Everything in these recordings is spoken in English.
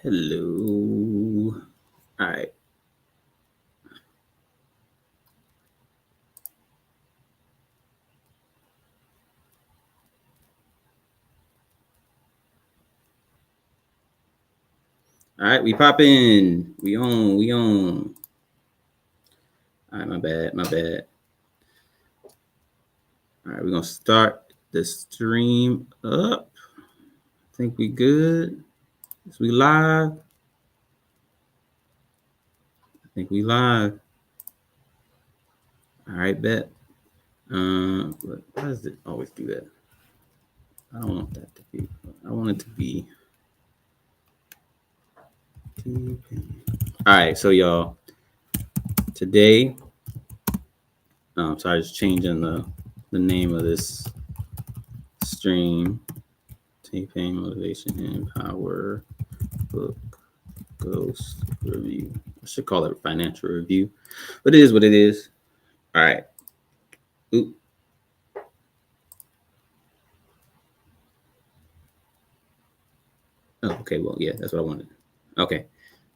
Hello. All right. All right. We popping. We on. We on. All right. My bad. My bad. All right. We're going to start the stream up. I think we good. Is we live? I think we live. All right. Bet. But why does it always do that? I don't want that to be. I want it to be. All right. So, y'all, today, sorry, just changing the name of this stream. T-Pain Motivation and Power Book Ghost Review. I should call it a financial review, but it is what it is. All right. Oop. Oh, okay. Well, yeah, that's what I wanted. Okay.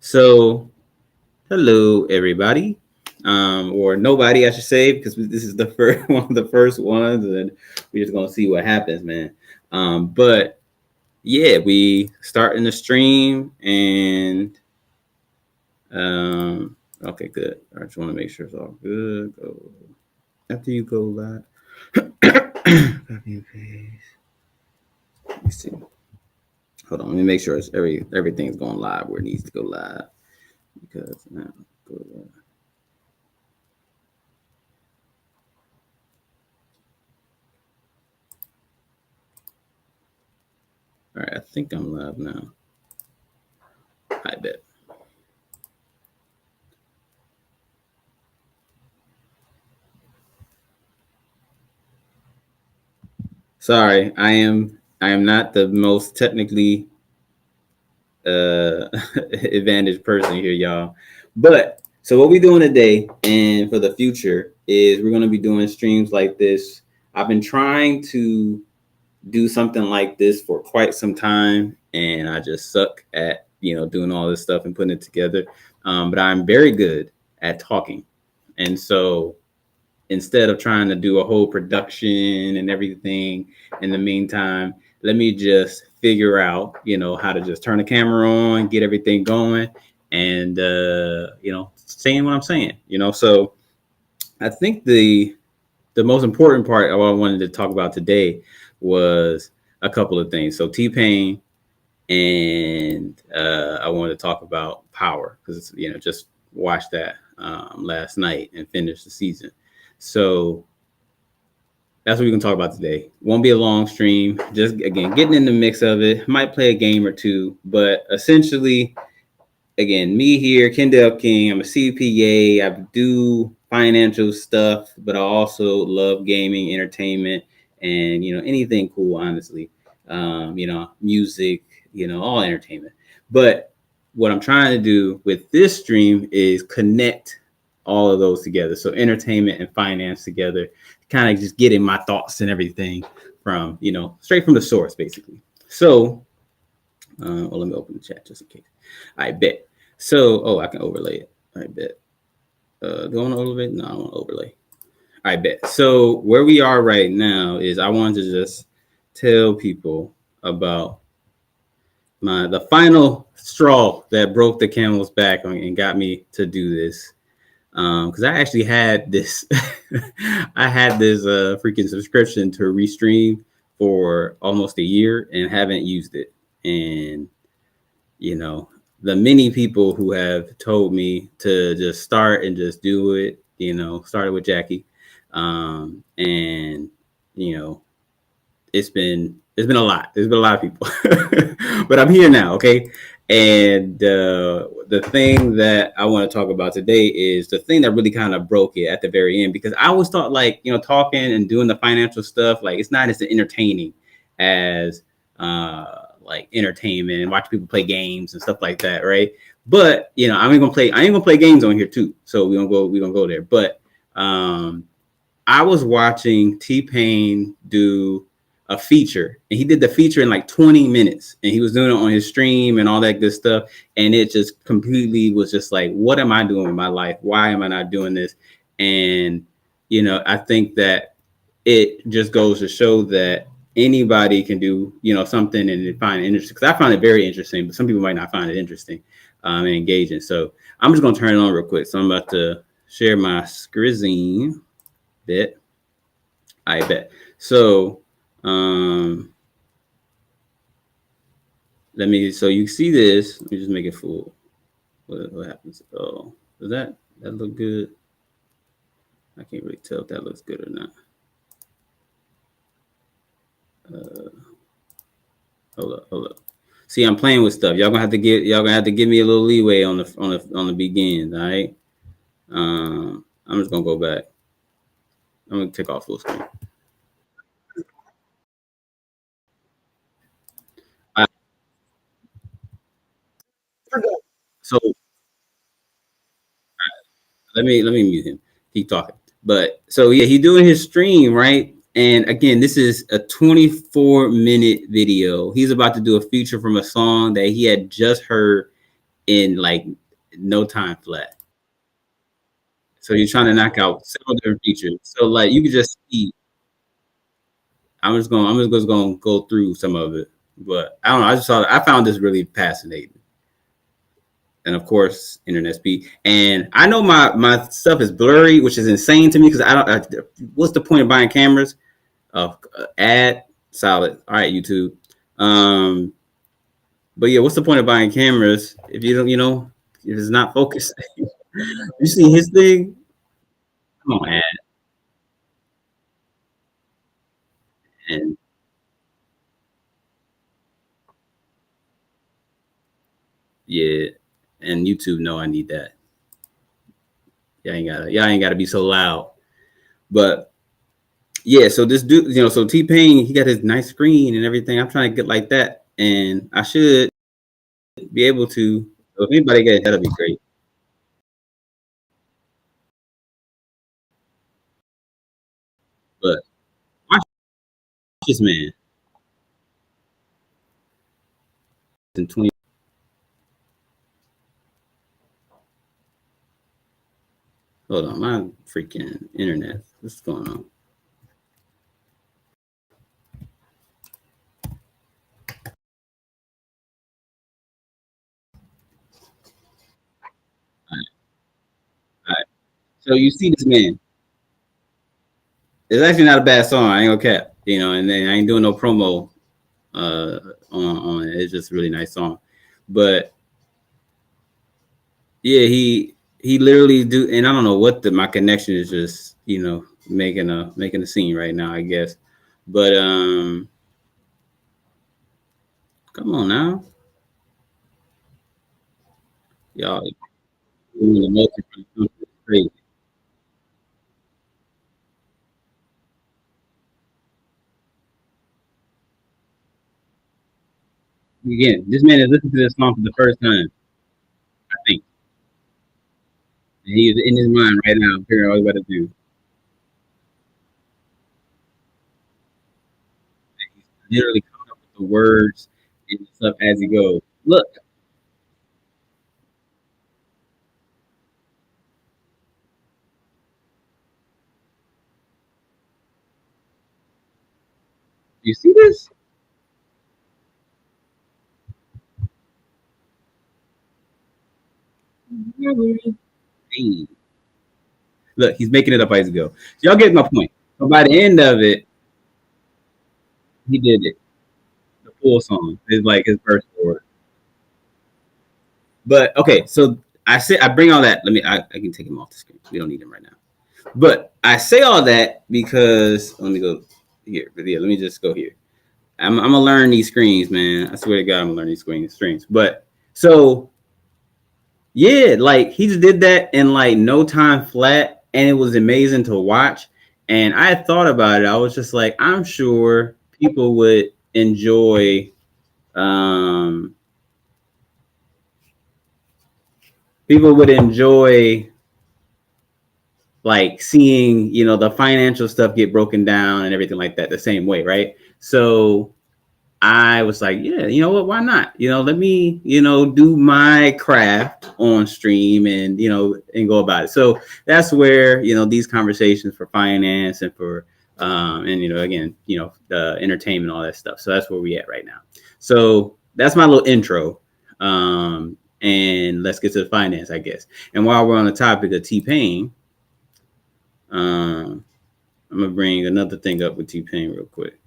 So, hello, everybody. Or nobody, I should say, because this is the first one of the first ones, and we're just gonna see what happens, man. But yeah, we starting the stream, and okay, good. I just want to make sure it's all good. Go after you go live. Copy and paste. Let me see. Hold on. Let me make sure it's everything's going live where it needs to go live. Because now go live. All right, I think I'm live now. I bet. Sorry, I am not the most technically advantaged person here, y'all. But so what we're doing today and for the future is we're going to be doing streams like this. I've been trying to do something like this for quite some time, and I just suck at doing all this stuff and putting it together. But I'm very good at talking, and so instead of trying to do a whole production and everything in the meantime, let me just figure out, how to just turn the camera on, get everything going, and saying what I'm saying. So I think the most important part of what I wanted to talk about today was a couple of things. So T-Pain, and I wanted to talk about Power because just watched that last night and finished the season. So that's what we're gonna talk about today. Won't be a long stream. Just again getting in the mix of it. Might play a game or two, but essentially, again, me here, Kendall King. I'm a CPA. I do financial stuff, but I also love gaming, entertainment, and anything cool. Honestly, music, all entertainment. But what I'm trying to do with this stream is connect all of those together. So entertainment and finance together, kind of just getting my thoughts and everything from straight from the source, basically. So, well, let me open the chat just in case. I bet. So, I can overlay it. I bet. Do I want to overlay? No, I don't want to overlay. I bet. So where we are right now is I wanted to just tell people about the final straw that broke the camel's back and got me to do this. Because I actually had this, I had this freaking subscription to Restream for almost a year and haven't used it. And the many people who have told me to just start and just do it, started with Jackie, and it's been a lot. There's been a lot of people, but I'm here now. Okay. And the thing that I want to talk about today is the thing that really kind of broke it at the very end, because I always thought talking and doing the financial stuff, like it's not as entertaining as like entertainment and watch people play games and stuff like that. Right. But I ain't gonna play games on here too. So we're gonna go there. But I was watching T-Pain do a feature, and he did the feature in like 20 minutes, and he was doing it on his stream and all that good stuff. And it just completely was just like, what am I doing with my life? Why am I not doing this? And I think that it just goes to show that anybody can do something and find it interesting, because I found it very interesting, but some people might not find it interesting and engaging. So I'm just going to turn it on real quick. So I'm about to share my screen bit. I bet. So so you see this, let me just make it full. What happens? Oh, does that look good? I can't really tell if that looks good or not. Hold up. See, I'm playing with stuff. Y'all gonna have to give me a little leeway on the begin. All right. I'm just gonna go back. I'm gonna take off full screen. So let me mute him. Keep talking. But so yeah, he doing his stream, right? And again, this is a 24-minute video. He's about to do a feature from a song that he had just heard in like no time flat. So he's trying to knock out several different features. So like you can just see. I'm just gonna go through some of it, but I don't know. I found this really fascinating. And of course, internet speed. And I know my stuff is blurry, which is insane to me, because what's the point of buying cameras? Ad solid. All right, YouTube. But yeah, what's the point of buying cameras if you don't, if it's not focused? You see his thing? Come on, ad. And yeah, and YouTube know I need that. Y'all ain't gotta be so loud. But yeah, so this dude, so T-Pain, he got his nice screen and everything. I'm trying to get like that, and I should be able to. So if anybody get it, that'll be great. But watch this man. In 20. Hold on, my freaking internet. What's going on? All right. So you see this man. It's actually not a bad song. I ain't gonna cap. And then I ain't doing no promo on it. It's just a really nice song. But yeah, he literally do, and I don't know what my connection is, just making a scene right now, I guess. But come on now, y'all. Crazy. Again, this man is listening to this song for the first time, I think. And he's in his mind right now, figuring out what he's about to do. And he's literally coming up with the words and stuff as he goes. Look, you see this? Hey. Look, he's making it up as he goes. So y'all get my point. So by the end of it, he did it. The full song is like his first word. But okay, so I bring all that. I can take him off the screen. We don't need him right now. But I say all that because let me go here. But yeah, let me just go here. I'm gonna learn these screens, man. I swear to God, I'm gonna learn these screens. But so yeah, like he just did that in like no time flat, and it was amazing to watch. And I had thought about it. I was just like, I'm sure people would enjoy um people would enjoy like seeing the financial stuff get broken down and everything like that the same way, right? So I was like, yeah, you know what? Why not? Let me, do my craft on stream and, and go about it. So that's where, these conversations for finance and for, and, again, the entertainment, all that stuff. So that's where we at right now. So that's my little intro. And let's get to the finance, I guess. And while we're on the topic of T-Pain, I'm going to bring another thing up with T-Pain real quick.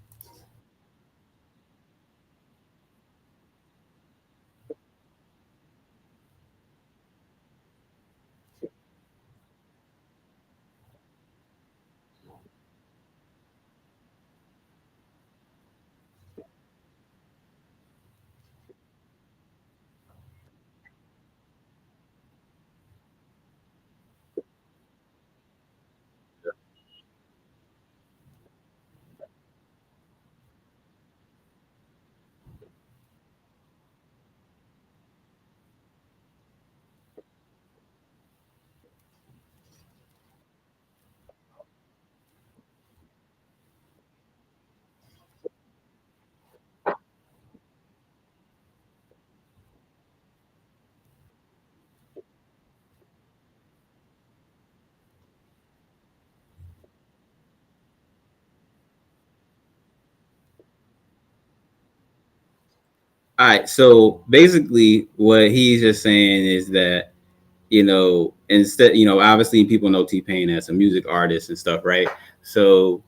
All right. So basically, what he's just saying is that, instead, obviously people know T Pain as a music artist and stuff, right? So,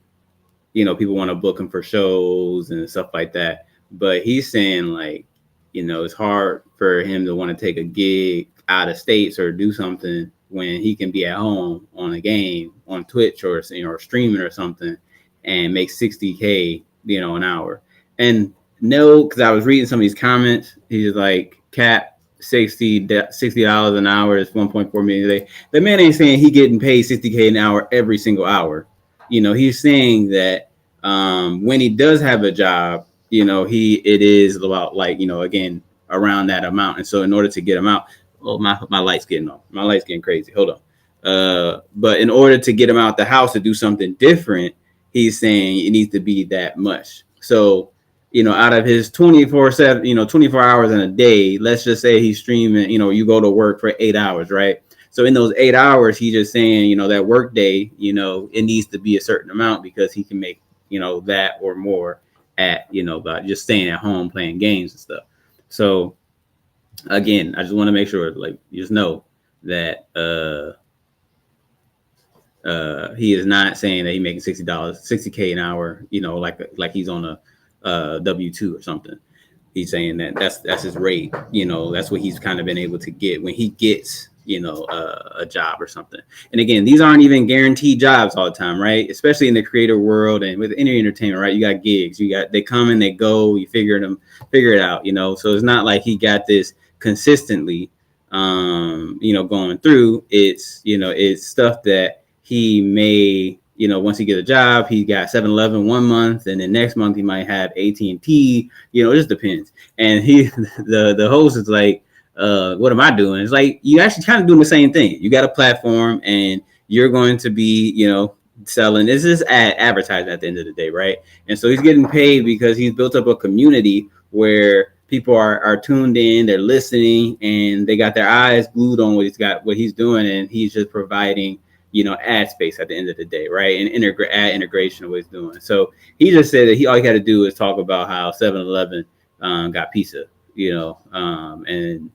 people want to book him for shows and stuff like that. But he's saying, like, it's hard for him to want to take a gig out of states or do something when he can be at home on a game on Twitch or, or streaming or something and make 60K, an hour. And no, because I was reading some of these comments. He's like, cap $60 an hour is 1.4 million a day. The man ain't saying he getting paid 60K an hour every single hour. He's saying that when he does have a job, it is about, like, again, around that amount. And so in order to get him out, oh, my light's getting off. My light's getting crazy. Hold on. But in order to get him out the house to do something different, he's saying it needs to be that much. So, out of his 24/7, 24 hours in a day, let's just say he's streaming, you go to work for 8 hours, right? So in those 8 hours, he's just saying, that work day, it needs to be a certain amount because he can make, that or more at, by just staying at home playing games and stuff. So again, I just want to make sure, like, you just know that he is not saying that he's making $60, 60K an hour, like he's on a W-2 or something. He's saying that that's his rate. That's what he's kind of been able to get when he gets, a job or something. And again, these aren't even guaranteed jobs all the time, right? Especially in the creative world and with any entertainment, right? You got gigs, they come and they go, you figure it out, So it's not like he got this consistently, going through. It's stuff that he may, once he get a job, he got 7-Eleven 1 month, and then next month he might have AT&T. It just depends. And the host is like, what am I doing? It's like, you actually kind of doing the same thing. You got a platform, and you're going to be, selling. This is advertising at the end of the day, right? And so he's getting paid because he's built up a community where people are tuned in, they're listening, and they got their eyes glued on what he's doing, and he's just providing, ad space at the end of the day, right? And ad integration of what he's doing. So he just said that all he had to do is talk about how 7-Eleven got pizza, and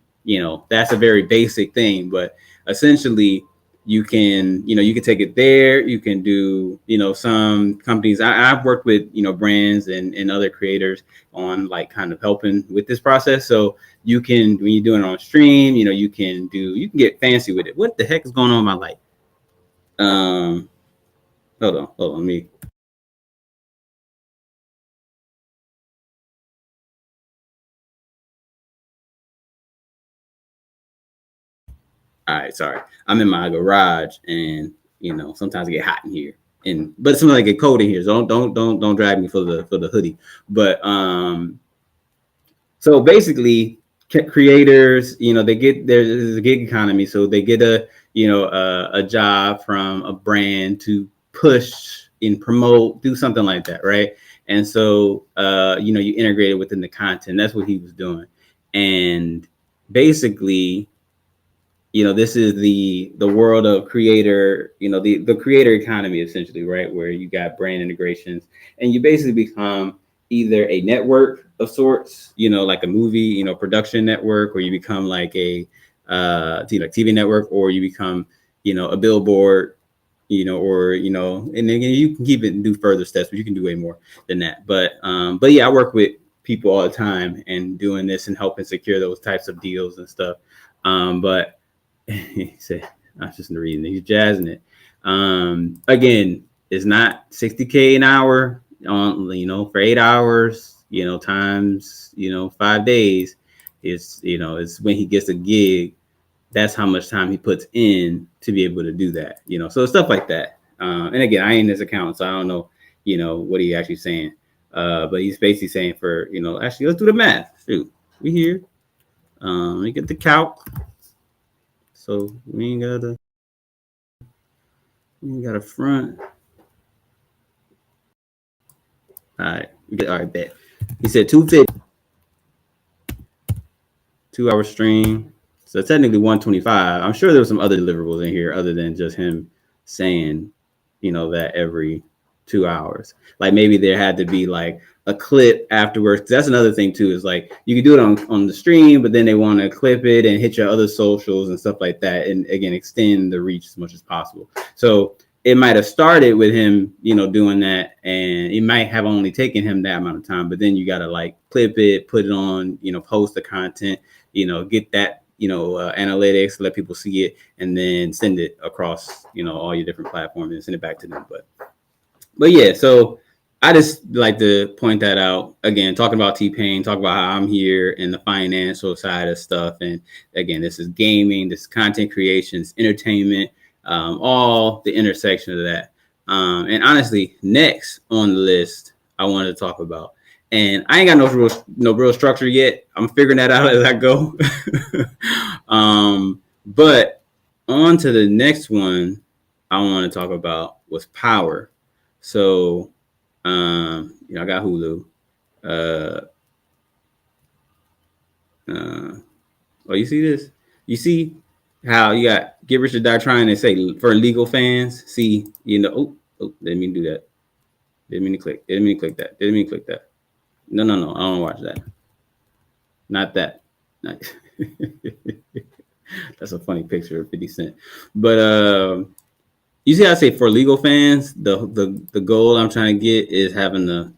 that's a very basic thing, but essentially you can take it there. You can do, some companies. I've worked with, brands and other creators on, like, kind of helping with this process. So you can, when you're doing it on stream, you can get fancy with it. What the heck is going on in my light? Hold on, me. All right, sorry. I'm in my garage, and sometimes it get hot in here, but sometimes it get cold in here. So don't drag me for the hoodie. But so basically, creators, they get, there's a gig economy, so they get a job from a brand to push and promote, do something like that, right? And so, you integrate it within the content. That's what he was doing. And basically, this is the world of creator, the creator economy, essentially, right? Where you got brand integrations and you basically become either a network of sorts, like a movie, production network, or you become like a TV network, or you become, a billboard, or, and then you can keep it and do further steps, but you can do way more than that. But yeah, I work with people all the time and doing this and helping secure those types of deals and stuff. But he said, I was just reading it. He's jazzing it. Again, it's not 60K an hour on, for 8 hours, times, 5 days. It's when he gets a gig, that's how much time he puts in to be able to do that, so stuff like that. And again, I ain't his accountant, so I don't know, what he actually saying. But he's basically saying actually, let's do the math. Shoot, we here. Let me get the calc. So we ain't got a front. All right, bet. He said 250, 2 hour stream. So technically 125. I'm sure there was some other deliverables in here other than just him saying, that every 2 hours. Like maybe there had to be like a clip afterwards. That's another thing too, is like you can do it on the stream, but then they want to clip it and hit your other socials and stuff like that. And again, extend the reach as much as possible. So it might have started with him, doing that, and it might have only taken him that amount of time, but then you got to like clip it, put it on, post the content, get that, analytics, let people see it, and then send it across, all your different platforms and send it back to them. But yeah, so I just like to point that out again, talking about T-Pain, talk about how I'm here in the financial side of stuff. And again, this is gaming, this is content creations, entertainment, all the intersection of that. And honestly, next on the list, I wanted to talk about, and I ain't got no real structure yet. I'm figuring that out as I go. But on to the next one I want to talk about was power. So, I got Hulu. Oh, you see this? You see how you got Get Rich or Die Trying to say for legal fans? See, didn't mean to do that. Didn't mean to click that. No. I don't watch that. Not that. That's a funny picture of 50 Cent. But you see how I say for legal fans, the goal I'm trying to get is having a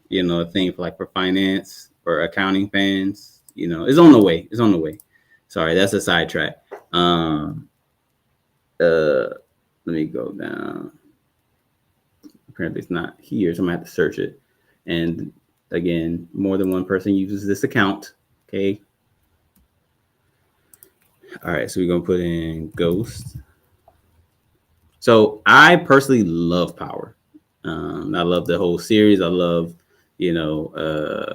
thing for finance or accounting fans. It's on the way. Sorry, that's a sidetrack. Let me go down. Apparently it's not here, so I'm gonna have to search it. And again, more than one person uses this account. Okay. All right, so we're gonna put in Ghost. So I personally love Power. I love the whole series. I love, I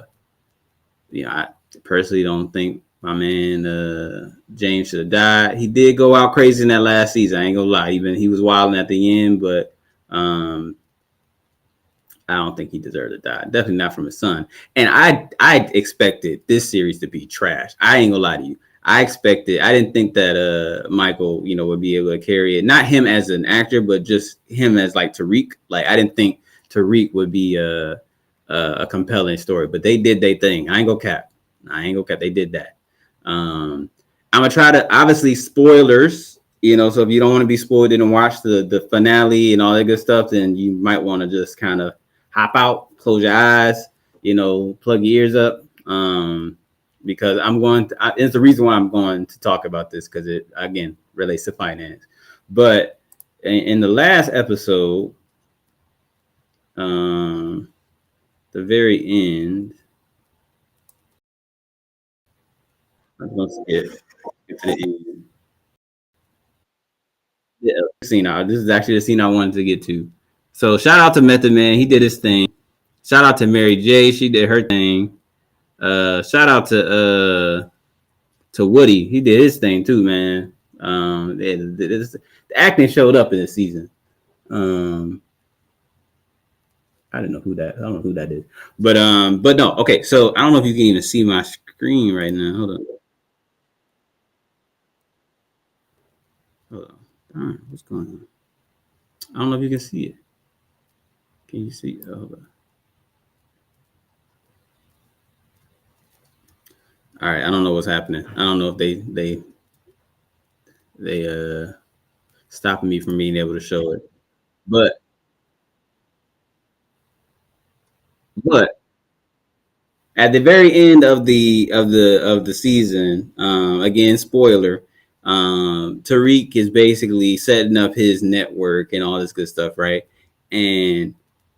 personally don't think my man James should have died. He did go out crazy in that last season. I ain't gonna lie. Even he was wilding at the end, but I don't think he deserved to die. Definitely not from his son. And I expected this series to be trash. I ain't gonna lie to you. I didn't think that Michael, would be able to carry it. Not him as an actor, but just him as like Tariq. Like I didn't think Tariq would be a compelling story, but they did their thing. I ain't gonna cap. They did that. I'm gonna try to, obviously, spoilers. So if you don't want to be spoiled and watch the finale and all that good stuff, then you might want to just kind of hop out, close your eyes, plug your ears up. Because it's the reason why I'm going to talk about this, because it, again, relates to finance. But in the last episode, the very end, I'm going to skip to the end. Yeah, this is actually the scene I wanted to get to. So shout out to Method Man. He did his thing. Shout out to Mary J. She did her thing. Shout out to Woody. He did his thing too, man. The acting showed up in this season. I don't know who that. I don't know who that is. But no. Okay. So I don't know if you can even see my screen right now. Hold on. Hold on. What's going on? I don't know if you can see it. Can you see? Oh, hold on. All right. I don't know what's happening. I don't know if they stopping me from being able to show it. But but at the very end of the season, again, spoiler, Tariq is basically setting up his network and all this good stuff, right? And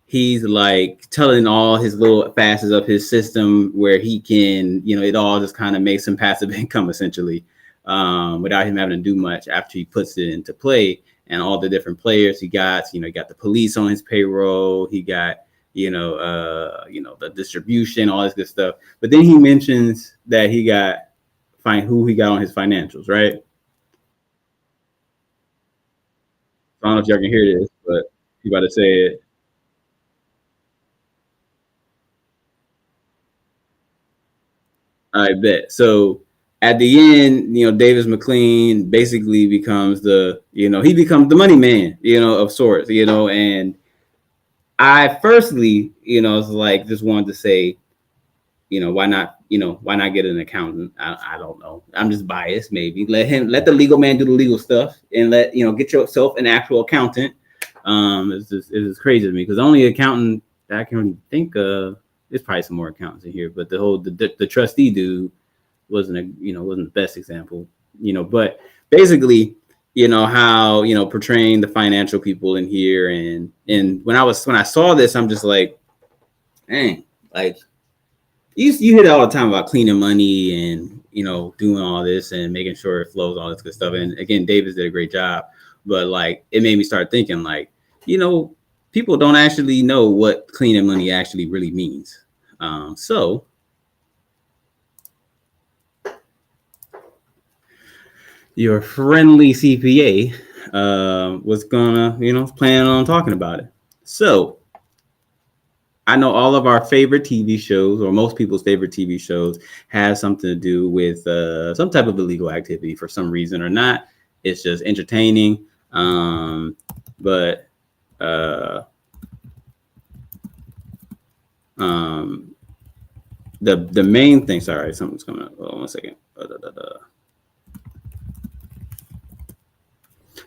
he's like telling all his little facets of his system where he can, it all just kind of makes him passive income essentially, without him having to do much after he puts it into play. And all the different players he got, he got the police on his payroll, he got the distribution, all this good stuff. But then he mentions that he got who he got on his financials, right? I don't know if y'all can hear this, but you about to say it. I bet. So at the end, Davis McLean basically becomes he becomes the money man, of sorts, and I firstly, was like, just wanted to say, why not get an accountant? I don't know. I'm just biased, maybe. Let the legal man do the legal stuff, and get yourself an actual accountant. It's crazy to me because the only accountant that I can really think of, there's probably some more accountants in here, but the trustee dude wasn't the best example, but basically, how, portraying the financial people in here. And when I saw this, I'm just like, dang, like, you hear it all the time about cleaning money and doing all this and making sure it flows, all this good stuff. And again, Davis did a great job, but like it made me start thinking like, people don't actually know what cleaning money actually really means. So your friendly CPA was gonna, plan on talking about it. So I know all of our favorite TV shows, or most people's favorite TV shows, have something to do with some type of illegal activity for some reason or not. It's just entertaining. But the main thing. Sorry, something's coming up. Hold on 1 second.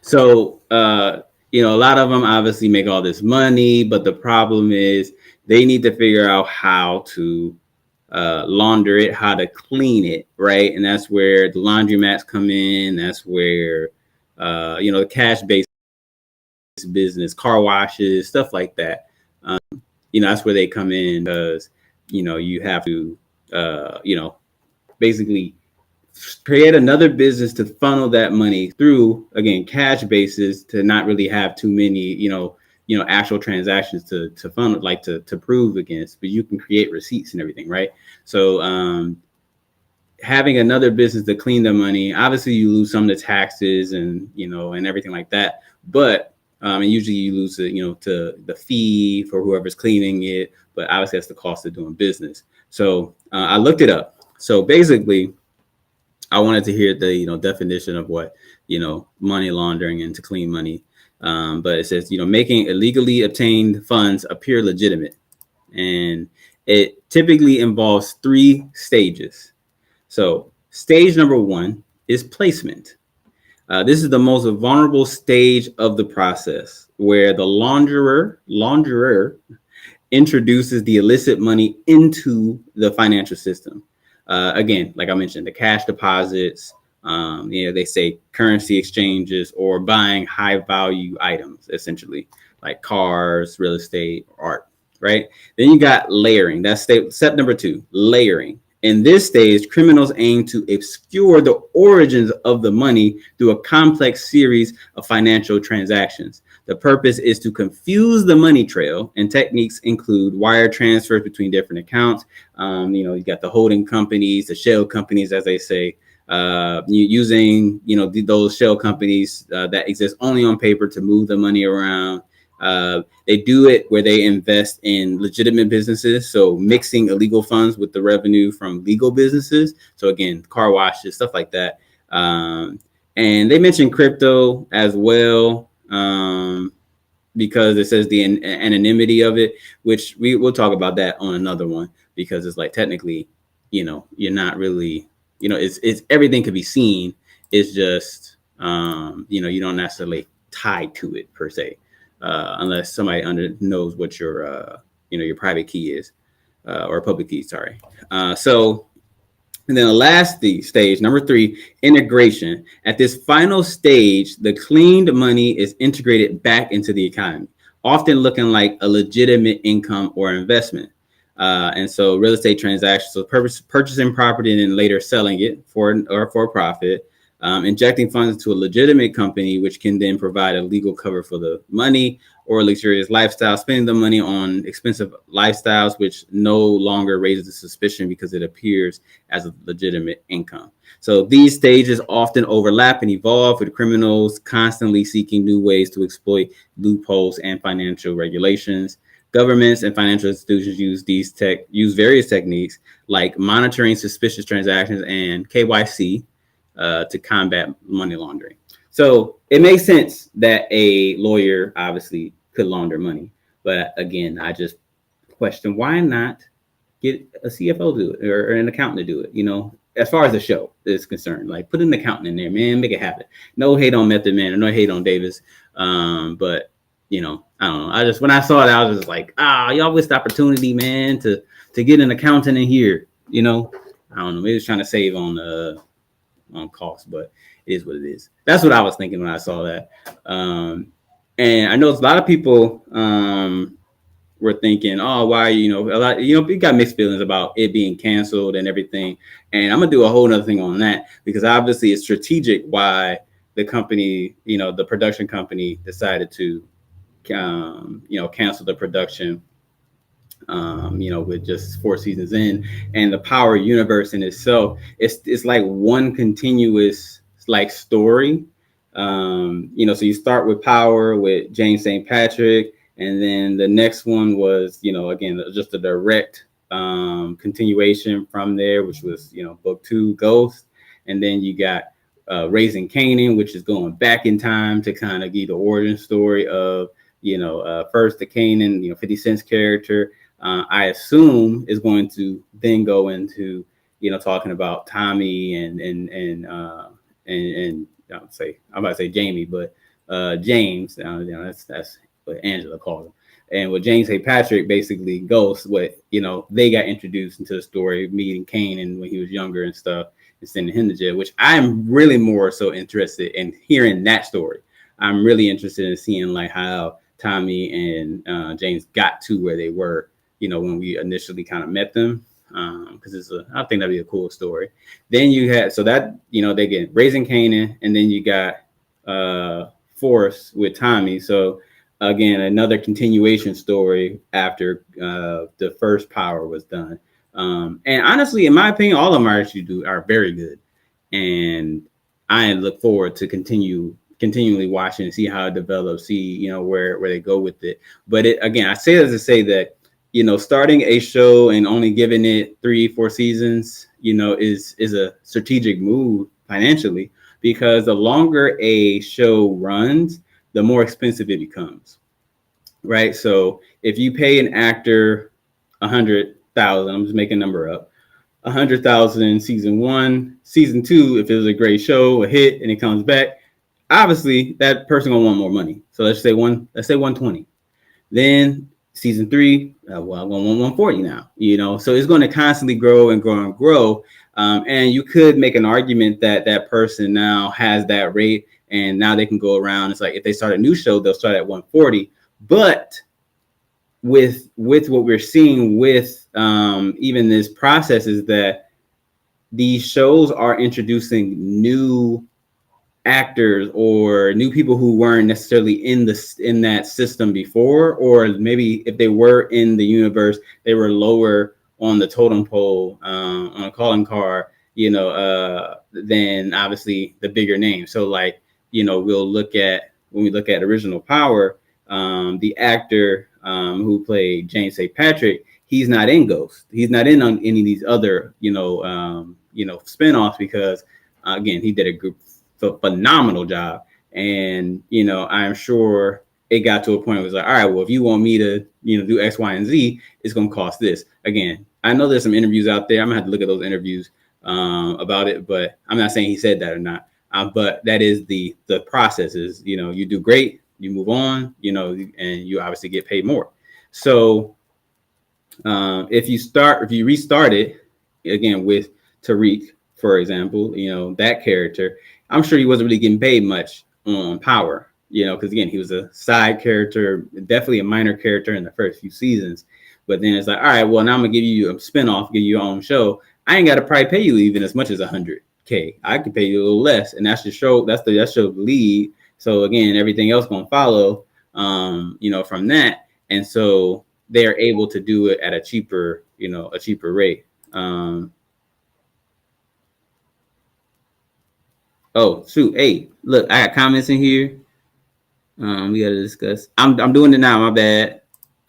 So, a lot of them obviously make all this money, but the problem is they need to figure out how to launder it, how to clean it, right? And that's where the laundromats come in. That's where, the cash-based business, car washes, stuff like that. That's where they come in because, you have to, basically create another business to funnel that money through, again, cash basis, to not really have too many actual transactions to funnel, like to prove against, but you can create receipts and everything, right? So having another business to clean the money, obviously you lose some of the taxes and and everything like that, but and usually you lose to the fee for whoever's cleaning it, but obviously that's the cost of doing business. So I looked it up. So basically, I wanted to hear the definition of what money laundering and to clean money. But it says making illegally obtained funds appear legitimate, and it typically involves 3 stages. So stage number 1 is placement. This is the most vulnerable stage of the process, where the launderer introduces the illicit money into the financial system. Again, like I mentioned, the cash deposits, they say currency exchanges, or buying high value items, essentially, like cars, real estate, art, right? Then you got layering. That's step number 2, layering. In this stage, criminals aim to obscure the origins of the money through a complex series of financial transactions. The purpose is to confuse the money trail, and techniques include wire transfers between different accounts. You got the holding companies, the shell companies, as they say, using those shell companies that exist only on paper to move the money around. They do it where they invest in legitimate businesses, so mixing illegal funds with the revenue from legal businesses. So again, car washes, stuff like that. And they mentioned crypto as well. Because it says the anonymity of it, which we'll talk about that on another one, because it's like technically, you're not really, it's everything could be seen. It's just, you don't necessarily tie to it per se, unless somebody knows what your private key is, or public key. Sorry. So and then the last stage, number 3, integration. At this final stage, the cleaned money is integrated back into the economy, often looking like a legitimate income or investment. And so real estate transactions, so purchasing property and then later selling it for profit, injecting funds into a legitimate company, which can then provide a legal cover for the money, or luxurious lifestyle, spending the money on expensive lifestyles, which no longer raises the suspicion because it appears as a legitimate income. So these stages often overlap and evolve, with criminals constantly seeking new ways to exploit loopholes and financial regulations. Governments and financial institutions use various techniques like monitoring suspicious transactions and KYC to combat money laundering. So it makes sense that a lawyer obviously could launder money. But again, I just question, why not get a CFO to do it, or an accountant to do it? As far as the show is concerned, like, put an accountant in there, man, make it happen. No hate on Method Man, or no hate on Davis. But I don't know. When I saw it, I was just like, y'all missed the opportunity, man, to get an accountant in here. I don't know. Maybe it's trying to save on cost, but it is what it is. That's what I was thinking when I saw that. And I know a lot of people were thinking, why, we got mixed feelings about it being canceled and everything. And I'm gonna do a whole nother thing on that, because obviously it's strategic why the company, the production company, decided to, cancel the production. With just 4 seasons in, and the Power universe in itself, it's like one continuous like story. So you start with Power with James St. Patrick, and then the next one was, again, just a direct continuation from there, which was, book 2, Ghost. And then you got Raising Kanan, which is going back in time to kind of give the origin story of, first the Kanan, 50 Cent's character. I assume is going to then go into, talking about Tommy and I'm about to say Jamie, but James. That's what Angela called him. And with James St. Patrick, basically Ghost, they got introduced into the story, meeting Kanan when he was younger and stuff, and sending him to jail, which I'm really more so interested in hearing that story. I'm really interested in seeing like how Tommy and James got to where they were, when we initially kind of met them, because I think that'd be a cool story. Then you had, so that, they get Raising Kanan, and then you got Force with Tommy. So again, another continuation story after the first Power was done. And honestly, in my opinion, all of them are very good, and I look forward to continually watching and see how it develops, see where they go with it. But again, I say that to say that, starting a show and only giving it 3-4 seasons, is a strategic move financially, because the longer a show runs, the more expensive it becomes, right? So if you pay an actor $100,000, I'm just making a number up, $100,000 season 1, season 2, if it was a great show, a hit, and it comes back, obviously that person gonna want more money. So let's say 120. Then season 3, I'm gonna want 140 now. So it's going to constantly grow and grow and grow. And you could make an argument that that person now has that rate, and now they can go around. It's like if they start a new show, they'll start at 140. But with what we're seeing with even this process is that these shows are introducing new actors or new people who weren't necessarily in that system before, or maybe if they were in the universe, they were lower on the totem pole, on a calling card, than obviously the bigger name. So like, when we look at original Power, the actor who played James St. Patrick, he's not in Ghost. He's not in on any of these other, spinoffs because again, he did a phenomenal job. And I'm sure it got to a point where it was like, all right, well, if you want me to, do X, Y, and Z, it's going to cost this. Again, I know there's some interviews out there. I'm gonna have to look at those interviews about it, but I'm not saying he said that or not. But that is the process is, you do great, you move on, and you obviously get paid more. So if you restart it again with Tariq, for example, that character, I'm sure he wasn't really getting paid much on Power, because again, he was a side character, definitely a minor character in the first few seasons. But then it's like, all right, well, now I'm gonna give you a spinoff, give you your own show. I ain't gotta probably pay you even as much as $100K. I could pay you a little less, and that's the show. That's the lead. So again, everything else gonna follow, from that. And so they are able to do it at a cheaper rate. Oh shoot, hey, look, I got comments in here. We gotta discuss. I'm doing it now. My bad.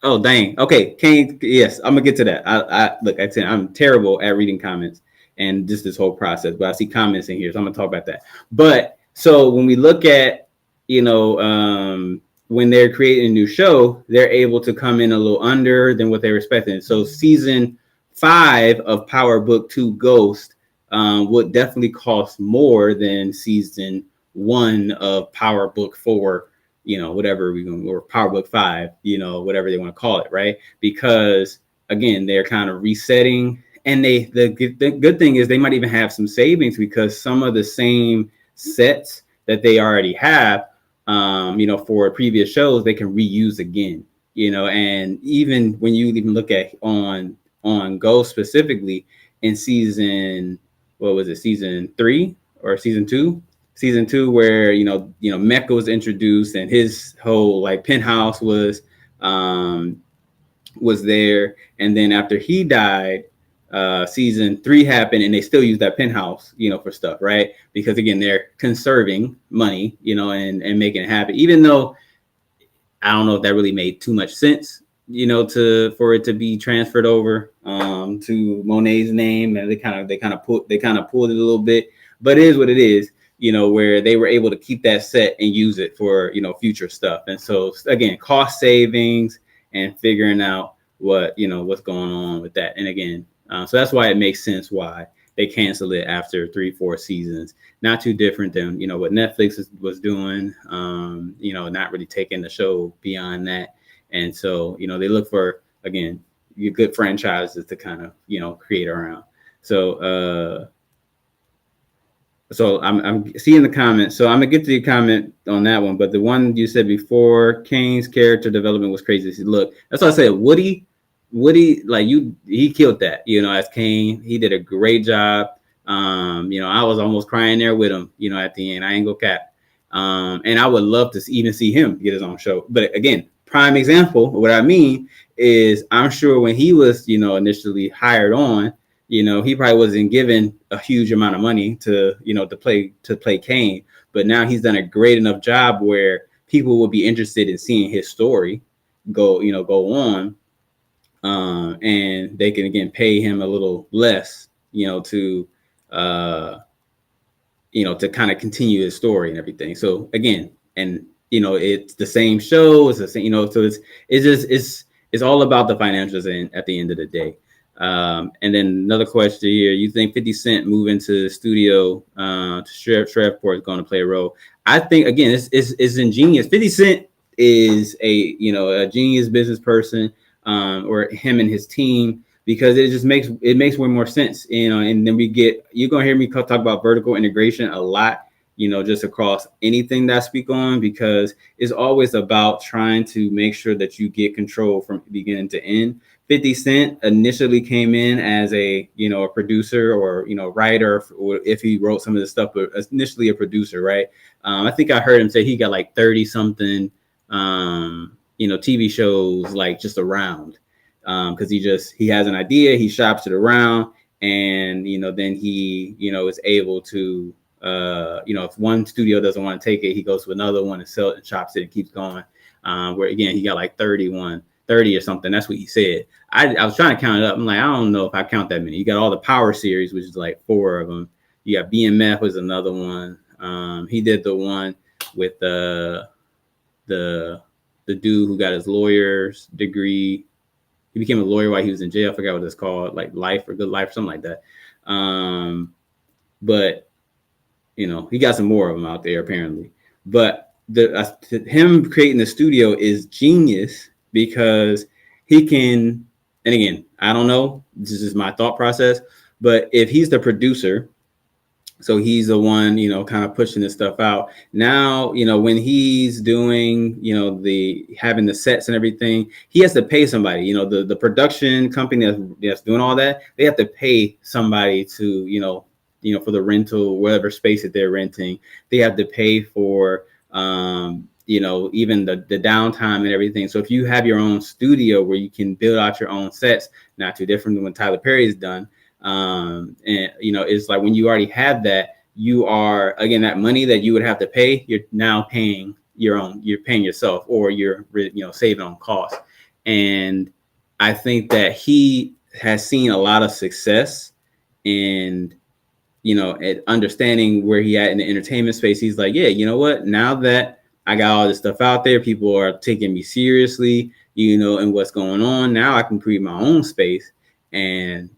Oh dang. Okay, Kane. Yes, I'm gonna get to that. I'm terrible at reading comments and just this whole process. But I see comments in here, so I'm gonna talk about that. But so when we look at, when they're creating a new show, they're able to come in a little under than what they were expecting. So season 5 of Power Book 2 Ghost would definitely cost more than season 1 of Power Book 4, whatever or Power Book 5, whatever they want to call it, right? Because again, they're kind of resetting, and the good thing is they might even have some savings because some of the same sets that they already have, for previous shows, they can reuse again, and even when you even look at on Ghost specifically in season, what was it, season 3 or season 2? Season 2, where Mecca was introduced and his whole like penthouse was there, and then after he died, season 3 happened, and they still use that penthouse, for stuff, right? Because again, they're conserving money, and making it happen, even though I don't know if that really made too much sense, for it to be transferred over to Monet's name, and they kind of pulled it a little bit, but it is what it is, where they were able to keep that set and use it for, future stuff. And so again, cost savings and figuring out what's going on with that. And again, so that's why it makes sense why they canceled it after 3-4 seasons. Not too different than, what Netflix was doing, not really taking the show beyond that. And so, they look for, again, good franchises to kind of, create around. So I'm seeing the comment. So I'm gonna get to your comment on that one. But the one you said before, Kane's character development was crazy. Look, that's what I said. Woody, he killed that. As Kane, he did a great job. I was almost crying there with him. At the end, I ain't gonna cap. And I would love to even see him get his own show. But again, prime example. What I mean is, I'm sure when he was, initially hired on, he probably wasn't given a huge amount of money to play Kane, but now he's done a great enough job where people will be interested in seeing his story go on, and they can again pay him a little less, to kind of continue his story and everything. So again, and it's the same show, it's the same, so it's all about the financials at the end of the day. And then another question here: you think 50 Cent moving to the studio to Shreveport is going to play a role? I think again, it's ingenious. 50 Cent is a genius business person, or him and his team, because it just makes way more sense, and then you're gonna hear me talk about vertical integration a lot, just across anything that I speak on, because it's always about trying to make sure that you get control from beginning to end. 50 Cent initially came in as a producer or writer, or if he wrote some of the stuff, but initially a producer, right? I think I heard him say he got like 30 something TV shows like just around, because he has an idea, he shops it around, and then he is able to if one studio doesn't want to take it, he goes to another one and sells it and chops it and keeps going. where again he got like 30 or something. That's what he said. I was trying to count it up. I'm like, I don't know if I count that many. You got all the Power series, which is like 4 of them. You got BMF was another one. He did the one with the dude who got his lawyer's degree. He became a lawyer while he was in jail. I forgot what it's called, like Life or Good Life, something like that. But he got some more of them out there apparently. But him creating the studio is genius because he can. And again, I don't know. This is my thought process. But if he's the producer, so he's the one, kind of pushing this stuff out. Now, when he's doing, having the sets and everything, he has to pay somebody. The production company that's doing all that, they have to pay somebody to, for the rental, whatever space that they're renting. They have to pay for, even the downtime and everything. So if you have your own studio where you can build out your own sets, not too different than what Tyler Perry's done. And it's like when you already have that, you are, again, that money that you would have to pay, you're now paying you're paying yourself, or you're saving on costs. And I think that he has seen a lot of success and at understanding where he at in the entertainment space. He's like, yeah, you know what, now that I got all this stuff out there, people are taking me seriously, and what's going on, now I can create my own space. And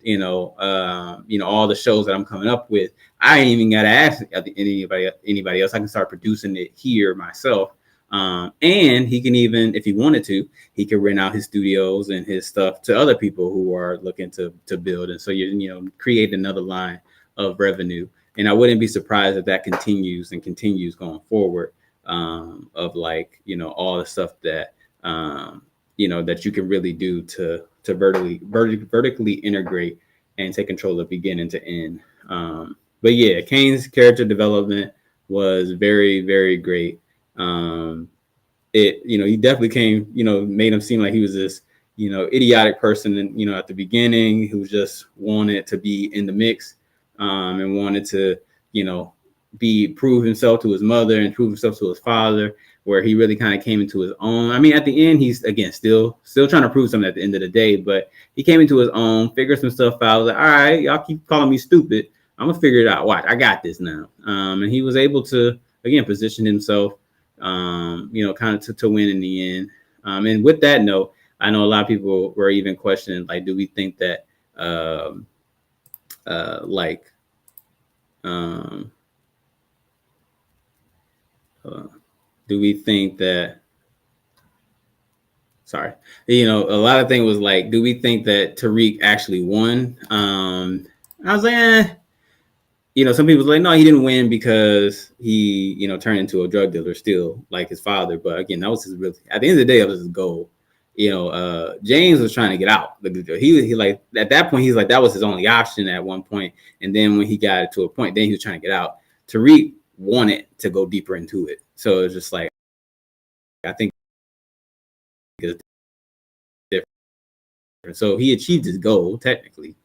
all the shows that I'm coming up with, I ain't even gotta ask anybody else. I can start producing it here myself. And he can, even if he wanted to, he could rent out his studios and his stuff to other people who are looking to build. And so you create another line of revenue. And I wouldn't be surprised if that continues going forward. Of like all the stuff that that you can really do to vertically integrate and take control of beginning to end. But yeah, Kane's character development was very, very great. He definitely made him seem like he was this, idiotic person. And, at the beginning, who just wanted to be in the mix, and wanted to, prove himself to his mother and prove himself to his father, where he really kind of came into his own. I mean, at the end, he's again still trying to prove something at the end of the day, but he came into his own, figured some stuff out. I was like, all right, y'all keep calling me stupid, I'm gonna figure it out. Watch, I got this now. And he was able to again position himself, kind of to win in the end. And with that note, I know a lot of people were even questioning, like, do we think that, do we think that, sorry, a lot of things was like, do we think that Tariq actually won? I was like, some people were like, no, he didn't win because he, turned into a drug dealer still like his father. But again, that was his real, at the end of the day, that was his goal. James was trying to get out. He like, at that point, he's like, that was his only option at one point. And then when he got to a point, then he was trying to get out. Tariq wanted to go deeper into it. So it's just like, I think it's different. So he achieved his goal technically.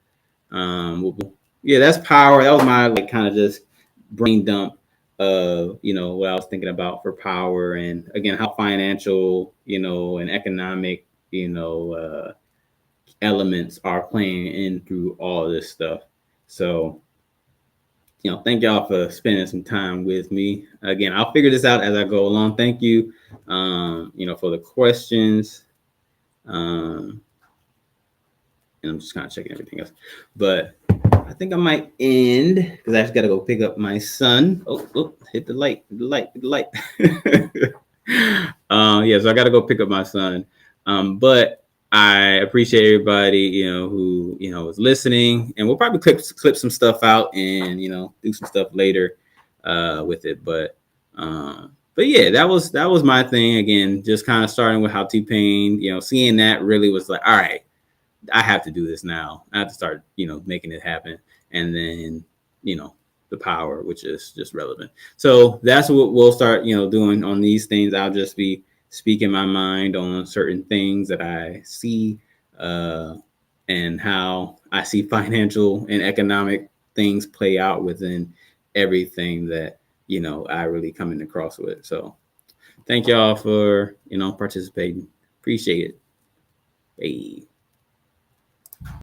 Yeah, that's power. That was my kind of just brain dump of what I was thinking about for power, and again how financial and economic elements are playing in through all of this stuff. So thank y'all for spending some time with me. Again, I'll figure this out as I go along. Thank you, for the questions. And I'm just kind of checking everything else. But I think I might end because I just got to go pick up my son. Oh, hit the light. Yeah, so I got to go pick up my son. But I appreciate everybody, who, was listening, and we'll probably clip some stuff out and, do some stuff later with it. But yeah, that was my thing. Again, just kind of starting with how T-Pain, seeing that really was like, all right, I have to do this now. I have to start, making it happen. And then, the power, which is just relevant. So that's what we'll start, doing on these things. I'll just be speaking my mind on certain things that I see, and how I see financial and economic things play out within everything that, I really come across with. So Thank y'all for participating. Appreciate it. Hey.